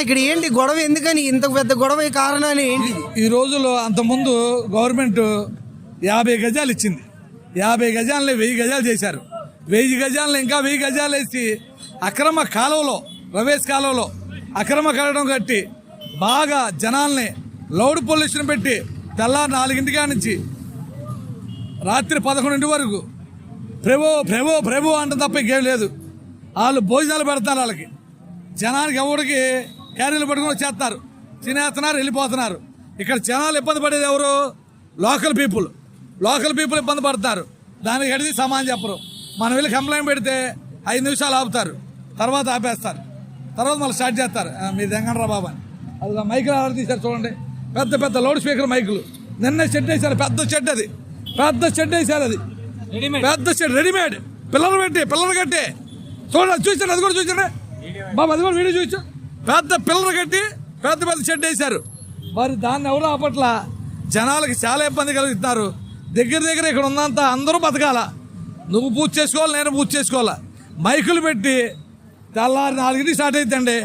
ఇక్కడ ఏంటి గొడవ? ఎందుకని ఇంత పెద్ద గొడవ? కారణాలు ఏంటి? ఈ రోజుల్లో అంతకుముందు గవర్నమెంట్ 50 గజాలు ఇచ్చింది. 50 గజాలని 1000 గజాలు చేశారు. 1000 గజాలను ఇంకా 1000 గజాలు వేసి అక్రమ కాలువలో, రవేష్ కాలువలో అక్రమ కట్టడం కట్టి బాగా జనాల్ని లౌడ్ పొల్యూషన్ పెట్టి తెల్లారి 4 నుంచి రాత్రి 11 వరకు ప్రభు ప్రభు ప్రభు అంటే తప్ప ఇంకేం లేదు. వాళ్ళు భోజనాలు పెడతారు. వాళ్ళకి జనానికి ఎవరికి క్యారీలు పట్టుకుని వచ్చేస్తారు, తినేస్తున్నారు, వెళ్ళిపోతున్నారు. ఇక్కడ జనాలు ఇబ్బంది పడేది ఎవరు? లోకల్ పీపుల్ ఇబ్బంది పడతారు. దానికి అడిగి సమానం చెప్పరు. మనం వెళ్ళి కంప్లైంట్ పెడితే 5 నిమిషాలు ఆపుతారు, తర్వాత ఆపేస్తారు, తర్వాత మళ్ళీ స్టార్ట్ చేస్తారు. మీరు తెంగండ్రా బాబా అని. అది మైకులు ఆర్డర్ తీశారు చూడండి, పెద్ద పెద్ద లౌడ్ స్పీకర్ మైకులు. నిన్న షెడ్ వేశారు, పెద్ద షెడ్ వేశారు. అది పెద్ద షెడ్ రెడీమేడ్, పిల్లలు కట్టి చూడండి, చూసారు. అది కూడా చూసారా బాబు? అది కూడా వీడియో చూసా. పెద్ద పిల్లలు కట్టి పెద్ద షెడ్ వేశారు. మరి దాన్ని ఎవరు ఆపట్ల? జనాలకి చాలా ఇబ్బంది కలుగుతున్నారు. దగ్గర ఇక్కడ ఉన్నంత అందరూ బతకాల. నువ్వు పూజ చేసుకోవాలి, నేను పూజ చేసుకోవాలా. మైకులు పెట్టి తెల్లారి 4 స్టార్ట్ అవుతుందండి.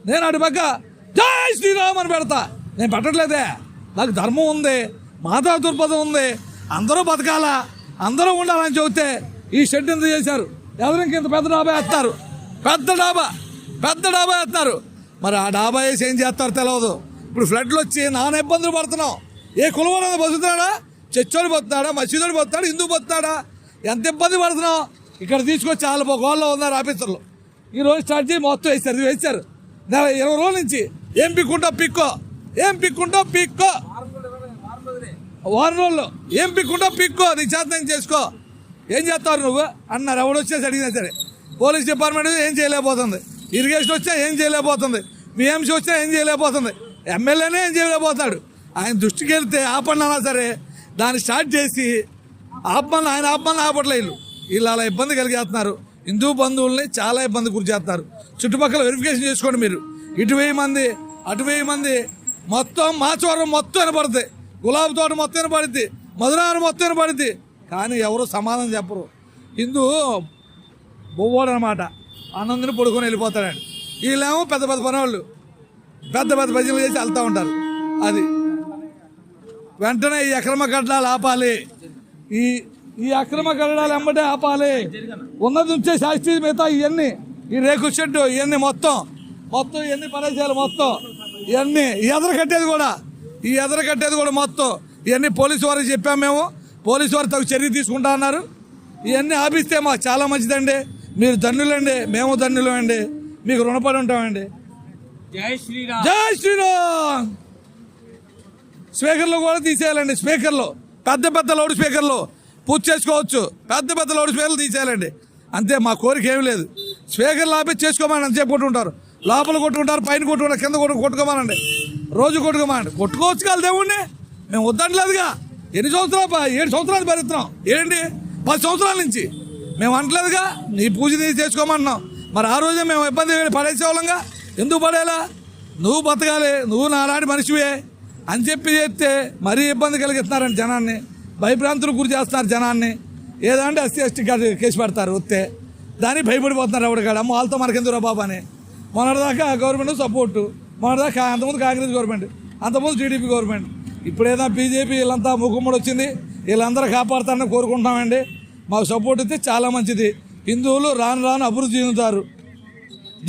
నేను అటు పక్క జై శ్రీరామ్ అని పెడతా. నేను పెట్టట్లేదే, నాకు ధర్మం ఉంది, మాతా దృక్పథం ఉంది. అందరూ బతకాలా, అందరూ ఉండాలని చెబితే ఈ షెడ్ ఎంత చేశారు? ఎవరికి ఇంత పెద్ద డాబా వేస్తారు, పెద్ద డాబా వేస్తారు. మరి ఆ డాబా వేసి ఏం చేస్తారో తెలియదు. ఇప్పుడు ఫ్లడ్లు వచ్చి నానా ఇబ్బందులు పడుతున్నాం. ఏ కులవరం బతుకుతున్నాడా? చచ్చోడు బతున్నాడా? మసీదుడు బతున్నాడా? హిందూ బతున్నాడా? ఎంత ఇబ్బంది పడుతున్నాం. ఇక్కడ తీసుకొచ్చి వాళ్ళ గోల్లో ఉన్నారు ఆఫీసర్లు. ఈ రోజు స్టార్ట్ చేసి మొత్తం వేశారు. 20 రోజుల నుంచి ఏం పిక్కుంటావు పిక్కో, వారం రోజుల్లో ఏం పిక్కుంటావు పిక్కో, నీకు చేతనం చేసుకో. ఏం చేస్తారు నువ్వు అన్నారు. ఎవడు వచ్చేసి అడిగినా సరే. పోలీస్ డిపార్ట్మెంట్ ఏం చేయలేకపోతుంది, ఇరిగేషన్ వచ్చా ఏం చేయలేకపోతుంది, బిఎంసీ వచ్చా ఏం చేయలేకపోతుంది, ఎమ్మెల్యేనే ఏం చేయలేకపోతాడు. ఆయన దృష్టికి వెళ్తే ఆపండి అన్నా సరే దాన్ని స్టార్ట్ చేసి ఆయన ఆపట్లేదు. వీళ్ళు అలా ఇబ్బంది కలిగేస్తున్నారు. హిందూ బంధువుల్ని చాలా ఇబ్బంది గురి చేస్తున్నారు. చుట్టుపక్కల వెరిఫికేషన్ చేసుకోండి మీరు. ఇటు 1000 మంది, అటు 1000 మంది, మొత్తం మాచవరం మొత్తం వినపడుతుంది, గులాబీ తోట మొత్తం వినపడుద్ది, మధురారం మొత్తం వినపడుద్ది. కానీ ఎవరు సమాధానం చెప్పరు. హిందూ బొవ్వోడు అనమాట, ఆనందని పడుకొని వెళ్ళిపోతాడండి. వీళ్ళేమో పెద్ద పనివాళ్ళు, పెద్ద భజనలు చేసి వెళ్తూ ఉంటారు. అది వెంటనే ఈ అక్రమ కట్టడాలు ఆపాలి. ఈ అక్రమ కట్టడాలు వెంబడే ఆపాలి. ఉన్నది ఉంచే శాస్త్రీ మిగతా ఇవన్నీ, ఈ రేకు షెడ్డు ఇవన్నీ మొత్తం ఇవన్నీ పనిచేయాలి. మొత్తం ఇవన్నీ ఈ ఎదర కట్టేది కూడా మొత్తం ఇవన్నీ పోలీసు వారికి చెప్పాము మేము. పోలీసు వారు తగు చర్య తీసుకుంటా అన్నారు. ఇవన్నీ ఆపిస్తే మాకు చాలా మంచిదండి. మీరు ధన్యులండి, మేము ధన్యులమండి, మీకు రుణపడి ఉంటామండి. జై శ్రీరామ్. స్పీకర్లు కూడా తీసేయాలండి. స్పీకర్లు పెద్ద లౌడ్ స్పీకర్లు పూజ చేసుకోవచ్చు. పెద్ద లౌడ్ స్పీకర్లు తీసేయాలండి. అంతే, మా కోరిక ఏమి లేదు. స్పీకర్లు ఆపి చేసుకోమని అంతసేపు కొట్టుకుంటారు, లోపల కొట్టుకుంటారు, పైన కొట్టుకుంటారు, కింద కొట్టుకోమనండి. రోజు కొట్టుకోవచ్చు కాదు దేవుణ్ణి. మేము వద్దట్లేదుగా. ఎన్ని సంవత్సరాలు? 7 సంవత్సరాలు భరిస్తున్నాం. ఏంటి 10 సంవత్సరాల నుంచి మేము అంటలేదుగా. నీ పూజ చేసుకోమన్నాం. మరి ఆ రోజే మేము ఇబ్బంది పడేసేవాళ్ళంగా. ఎందుకు పడేలా? నువ్వు బతకాలి, నువ్వు నాలాంటి మనిషివే అని చెప్పి చేస్తే మరీ ఇబ్బంది కలిగిస్తున్నారండి. జనాన్ని భయభ్రాంతులు గురి చేస్తున్నారు. జనాన్ని ఏదంటే SC/ST కేసు పెడతారు వస్తే, దానికి భయపడిపోతున్నారు. ఎవరికాడ అమ్మ వాళ్ళతో మనకెందుకురా బాబా అని. మొన్నటిదాకా గవర్నమెంట్ సపోర్టు, మొన్నటిదాకా అంతకుముందు కాంగ్రెస్ గవర్నమెంట్, అంతకుముందు టీడీపీ గవర్నమెంట్, ఇప్పుడు ఏదో బీజేపీ వీళ్ళంతా ముక్కుమ్మడి వచ్చింది. వీళ్ళందరూ కాపాడుతారని కోరుకుంటామండి. మాకు సపోర్ట్ ఇస్తే చాలా మంచిది. హిందువులు రాను అభివృద్ధి చెందుతారు.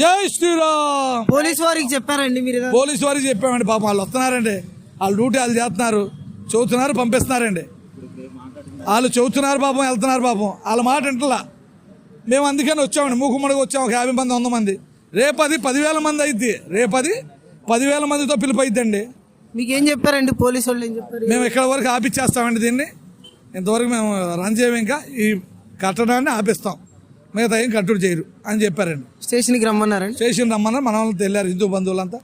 జై శ్రీరామ్. పోలీసు వారికి చెప్పారండి మీరు? పోలీసు వారికి చెప్పామండి. పాపం వాళ్ళు వస్తున్నారండి, వాళ్ళ డ్యూటీ వాళ్ళు చేస్తున్నారు, చదువుతున్నారు, పంపిస్తున్నారండి. వాళ్ళు చదువుతున్నారు పాపం, వెళ్తున్నారు పాపం, వాళ్ళ మాట వింటలా. మేము అందుకని వచ్చామండి, మూకుమ్మడికి వచ్చాము. ఒక 50 మంది 100 మంది. రేపది 10,000 మంది అయింది. రేపది 10,000 మందితో పిలుపు అయిద్దండి. మీకేం చెప్పారండి పోలీసు వాళ్ళు? ఏం చెప్పారు? మేము ఇక్కడ వరకు ఆపిచ్చేస్తామండి. దీన్ని ఇంతవరకు మేము రన్ చేయము. ఇంకా ఈ కట్టడాన్ని ఆపిస్తాం, మిగతా ఏం కట్టుడు చేయరు అని చెప్పారండి. స్టేషన్కి రమ్మన్నారండి? స్టేషన్ రమ్మన్నారు. మన వాళ్ళతో వెళ్ళారు హిందూ బంధువులంతా.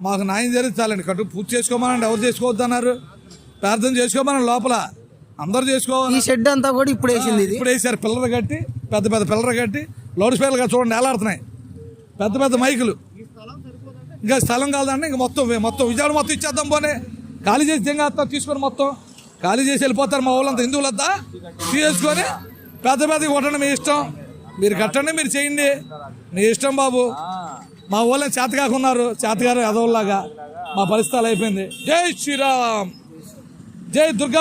మాకు న్యాయం జరిగితే చాలండి. పూజ చేసుకోమనండి. ఎవరు చేసుకోవద్దన్నారు? ప్రార్థన చేసుకోమని లోపల అందరూ చేసుకోవాలి. ఈ షెడ్ అంతా కూడా ఇప్పుడు వేసింది. ఇప్పుడు వేసారు పిల్లలు కట్టి, పెద్ద పిల్లలు కట్టి, లౌడ్ స్పీకర్లు చూడండి వేలాడుతున్నాయి, పెద్ద మైకులు. ఇంకా స్థలం కాదండి. ఇంకా మొత్తం విజయవాడ మొత్తం ఇచ్చేద్దాం. పోనీ ఖాళీ చేసి ఏం కాస్తా తీసుకొని మొత్తం ఖాళీ చేసి వెళ్ళిపోతారు. మా వాళ్ళంతా హిందువులంతా తీసుకొని పెద్ద కొట్టండి మీ ఇష్టం. మీరు కట్టండి, మీరు చేయండి, మీ ఇష్టం బాబు. మా ఊళ్ళో చేతకాకున్నారు, చేతగారు ఎదవల్లాగా మా పరిస్థితులు అయిపోయింది. జై శ్రీరామ్, జై దుర్గా.